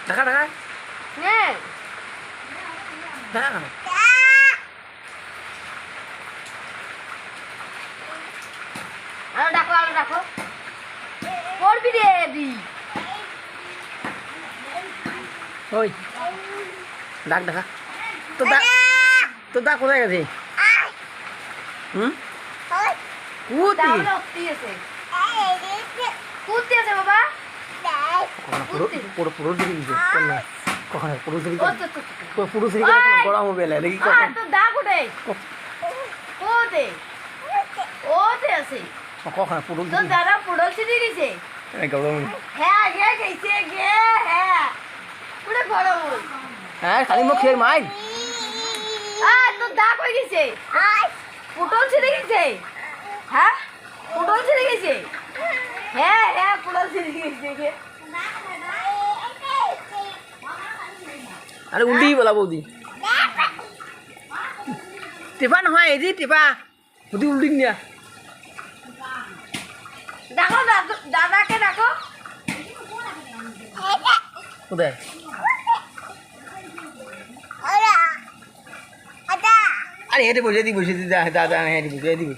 ঢাকা ঢাকা হ্যাঁ ঢাকা আরো ডাকো পড়বি রে দি ওই ডাক ঢাকা তো দা কোথায় গেছে হুম কুতি কুত্তি আছে বাবা পুরো পুরো দিকে গেছে না কখন পুরো দিকে ও তো পুরো দিকে গরম হবে লাগি কখন তো দা কোটে ওতে ওতে আছে কখন পুরো তো দিকে দাদা পুরো ছিড়ে গেছে গরম হ্যাঁ গেছে হ্যাঁ পুরো গরম হ্যাঁ খালি মুখ খেয়ে মাই তো দা কই গেছে পুটল ছিড়ে গেছে হ্যাঁ পুটল ছিড়ে গেছে হ্যাঁ পুটল ছিড়ে গেছে আরে উল্টি বলা বৌদি টিপা নহয় এই যে টিপা বৌদি উল্টি নিয়া ডাকো দাদাকে ডাকো কোথায় আরে হেঁটে বসে দিবি দাদা হেঁটে বসে দিবি